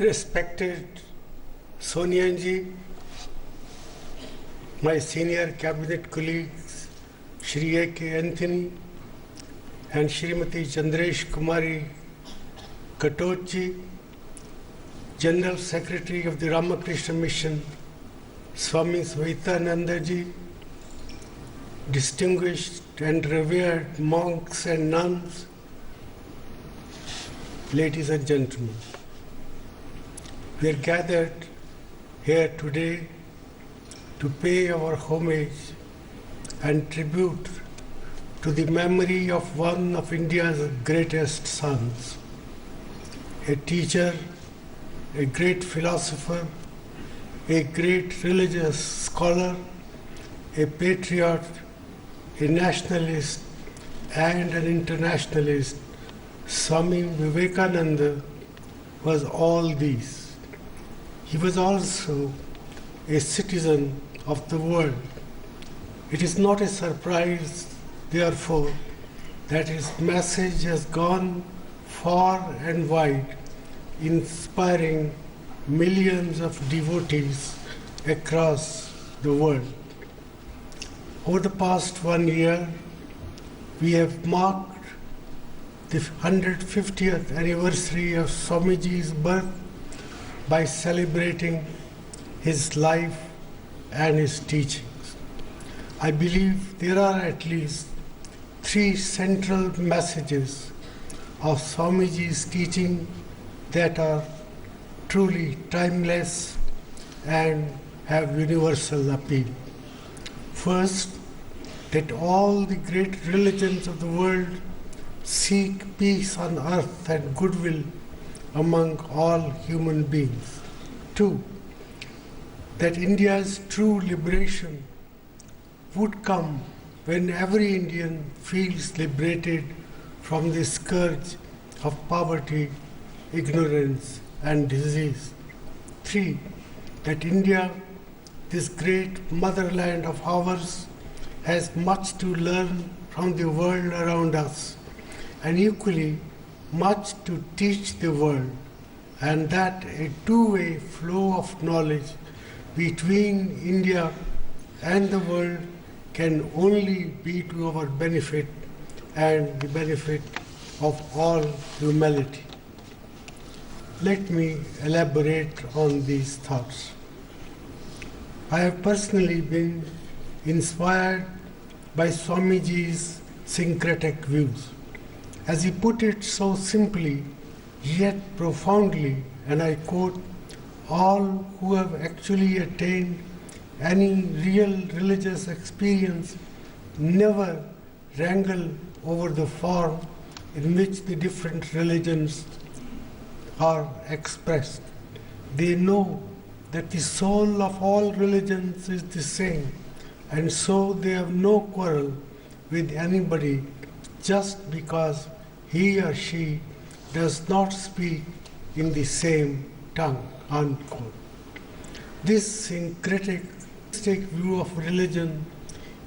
Respected Sonianji, my senior cabinet colleagues, Shri A.K. Anthony and Shrimati Chandresh Kumari Katotji, General Secretary of the Ramakrishna Mission, Swami Vivekananda ji, distinguished and revered monks and nuns, ladies and gentlemen. We are gathered here today to pay our homage and tribute to the memory of one of India's greatest sons, a teacher, a great philosopher, a great religious scholar, a patriot, a nationalist and an internationalist. Swami Vivekananda was all these. He was also a citizen of the world. It is not a surprise, therefore, that his message has gone far and wide, inspiring millions of devotees across the world. Over the past 1 year, we have marked the 150th anniversary of Swamiji's birth by celebrating his life and his teachings. I believe there are at least 3 central messages of Swamiji's teaching that are truly timeless and have universal appeal. First, that all the great religions of the world seek peace on earth and goodwill among all human beings. 2, that India's true liberation would come when every Indian feels liberated from the scourge of poverty, ignorance and disease. 3, that India, this great motherland of ours, has much to learn from the world around us and equally much to teach the world, and that a two-way flow of knowledge between India and the world can only be to our benefit and the benefit of all humanity. Let me elaborate on these thoughts. I have personally been inspired by Swamiji's syncretic views. As he put it so simply, yet profoundly, and I quote, all who have actually attained any real religious experience never wrangle over the form in which the different religions are expressed. They know that the soul of all religions is the same, and so they have no quarrel with anybody just because he or she does not speak in the same tongue, unquote. This syncretic view of religion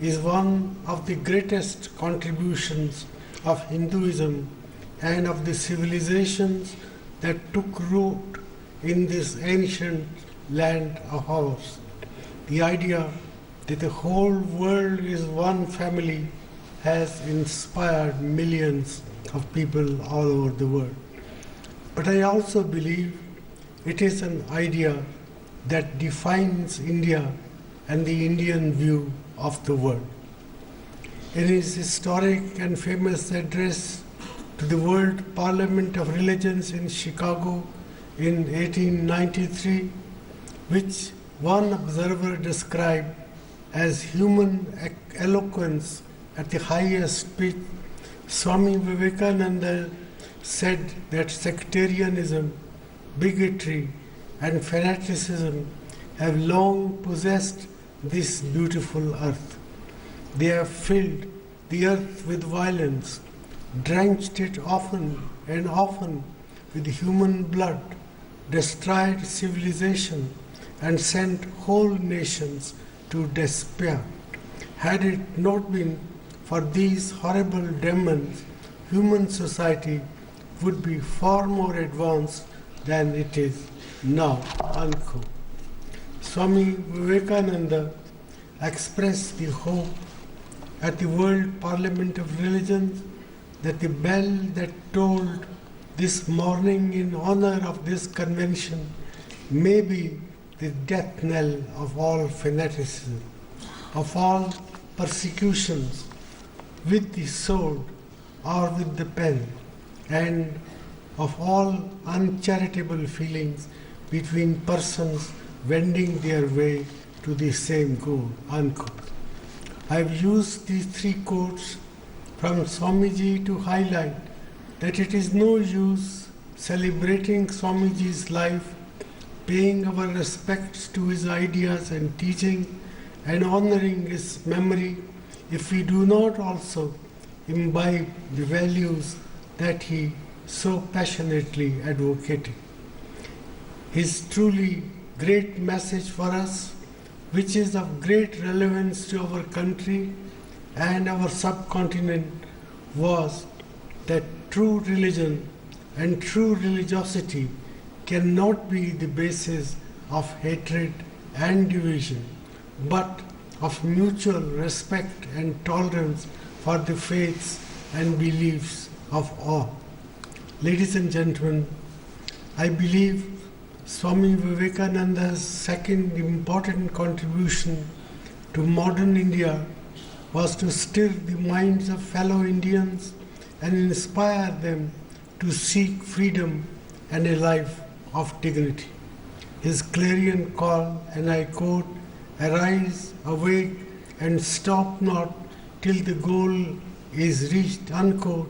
is one of the greatest contributions of Hinduism and of the civilizations that took root in this ancient land of ours. The idea that the whole world is one family has inspired millions of people all over the world. But I also believe it is an idea that defines India and the Indian view of the world. In his historic and famous address to the World Parliament of Religions in Chicago in 1893, which one observer described as human eloquence at the highest pitch, Swami Vivekananda said that sectarianism, bigotry and fanaticism have long possessed this beautiful earth. They have filled the earth with violence, drenched it often and often with human blood, destroyed civilization and sent whole nations to despair. Had it not been for these horrible demons, human society would be far more advanced than it is. now, unquote. Swami Vivekananda expressed the hope at the World Parliament of Religions that the bell that tolled this morning in honor of this convention may be the death knell of all fanaticism, of all persecutions with the sword or with the pen, and of all uncharitable feelings between persons wending their way to the same goal, unquote. I have used these three quotes from Swamiji to highlight that it is no use celebrating Swamiji's life, paying our respects to his ideas and teaching, and honoring his memory if we do not also imbibe the values that he so passionately advocated. His truly great message for us, which is of great relevance to our country and our subcontinent, was that true religion and true religiosity cannot be the basis of hatred and division, but of mutual respect and tolerance for the faiths and beliefs of all. Ladies and gentlemen, I believe Swami Vivekananda's second important contribution to modern India was to stir the minds of fellow Indians and inspire them to seek freedom and a life of dignity. His clarion call, and I quote, "Arise, awake, and stop not till the goal is reached," unquote,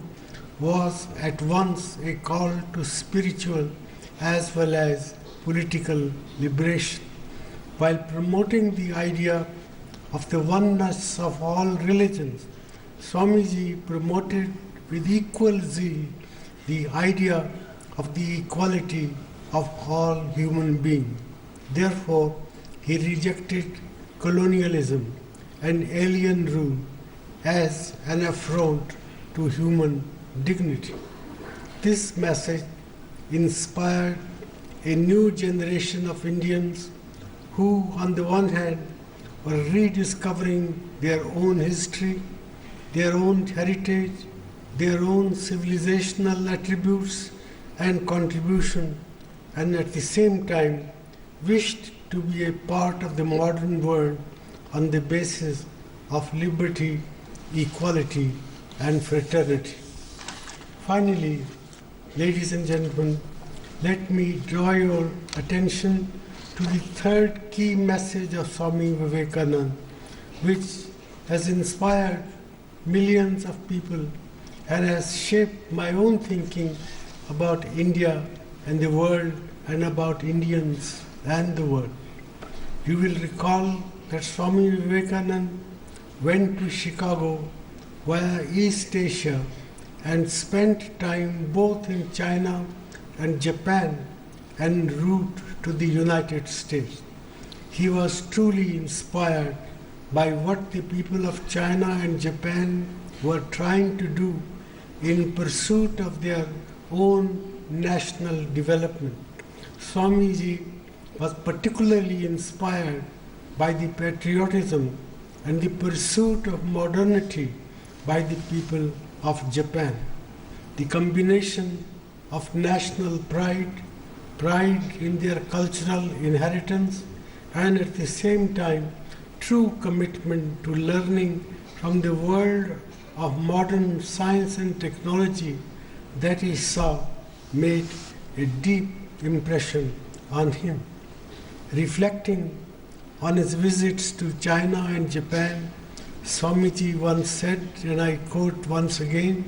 was at once a call to spiritual as well as political liberation. While promoting the idea of the oneness of all religions, Swamiji promoted with equal zeal the idea of the equality of all human beings. Therefore, he rejected colonialism and alien rule as an affront to human dignity. This message inspired a new generation of Indians who, on the one hand, were rediscovering their own history, their own heritage, their own civilizational attributes and contribution, and at the same time wished to be a part of the modern world on the basis of liberty, equality, and fraternity. Finally, ladies and gentlemen, let me draw your attention to the third key message of Swami Vivekananda, which has inspired millions of people and has shaped my own thinking about India and the world and about Indians and the world. You will recall that Swami Vivekananda went to Chicago via East Asia and spent time both in China and Japan en route to the United States. He was truly inspired by what the people of China and Japan were trying to do in pursuit of their own national development. Swamiji was particularly inspired by the patriotism and the pursuit of modernity by the people of Japan. The combination of national pride in their cultural inheritance, and at the same time true commitment to learning from the world of modern science and technology that he saw made a deep impression on him. Reflecting on his visits to China and Japan, Swamiji once said, and I quote once again,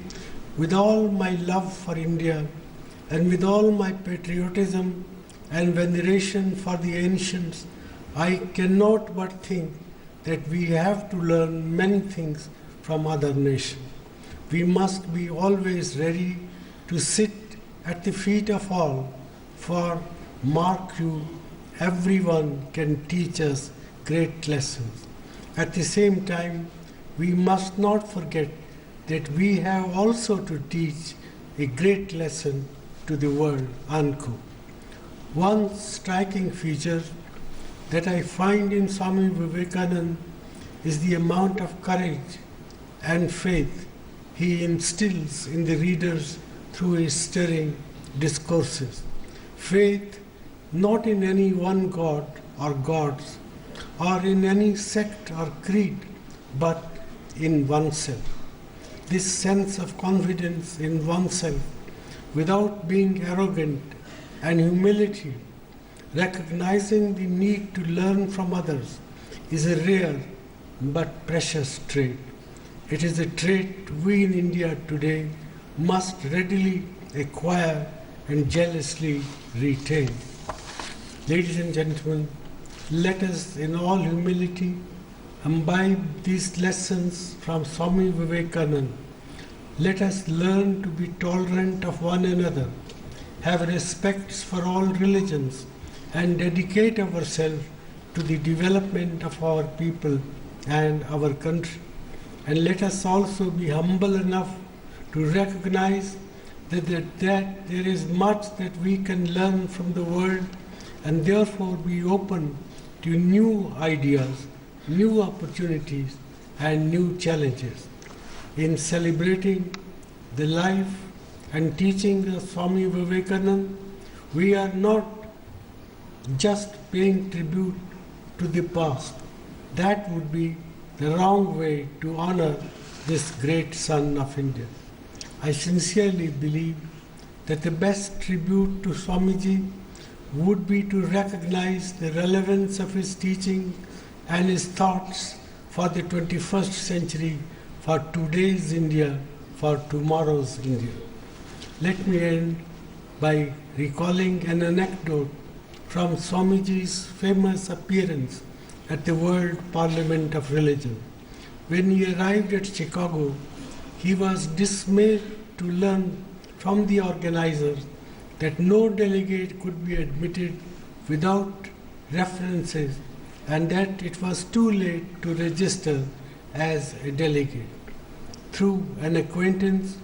"With all my love for India and with all my patriotism and veneration for the ancients, I cannot but think that we have to learn many things from other nations. We must be always ready to sit at the feet of all, for, mark you, everyone can teach us great lessons. At the same time, we must not forget that we have also to teach a great lesson to the world," unquote. One striking feature that I find in Swami Vivekananda is the amount of courage and faith he instills in the readers through his stirring discourses. Faith not in any one god or gods, or in any sect or creed, but in oneself. This sense of confidence in oneself without being arrogant and humility, recognizing the need to learn from others, is a rare but precious trait. It is a trait we in India today must readily acquire and jealously retain. Ladies and gentlemen, let us in all humility imbibe these lessons from Swami Vivekananda. Let us learn to be tolerant of one another, have respect for all religions, and dedicate ourselves to the development of our people and our country. And let us also be humble enough to recognize that there is much that we can learn from the world, and therefore be open to new ideas, new opportunities, and new challenges. In celebrating the life and teaching of Swami Vivekananda, we are not just paying tribute to the past. That would be the wrong way to honor this great son of India. I sincerely believe that the best tribute to Swamiji would be to recognize the relevance of his teaching and his thoughts for the 21st century, for today's India, for tomorrow's India. Let me end by recalling an anecdote from Swamiji's famous appearance at the World Parliament of Religion. When he arrived at Chicago, he was dismayed to learn from the organizers that no delegate could be admitted without references, and that it was too late to register as a delegate. Through an acquaintance,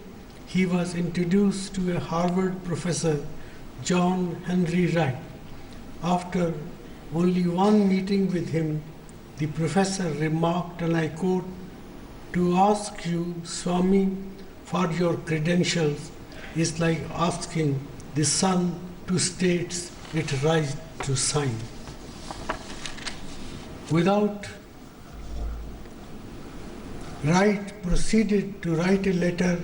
he was introduced to a Harvard professor, John Henry Wright. After only one meeting with him, the professor remarked, and I quote, "To ask you, Swami, for your credentials is like asking the sun to state its right to shine." Without Wright proceeded to write a letter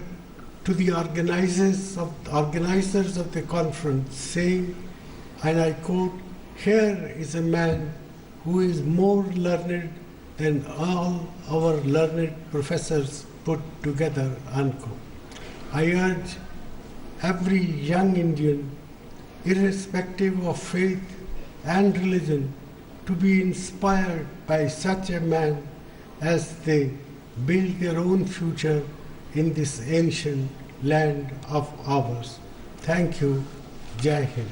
to the organizers of the conference, saying, and I quote, "Here is a man who is more learned than all our learned professors put together," unquote. I urge every young Indian, irrespective of faith and religion, to be inspired by such a man as they build their own future in this ancient land of ours. Thank you. Jai Hind.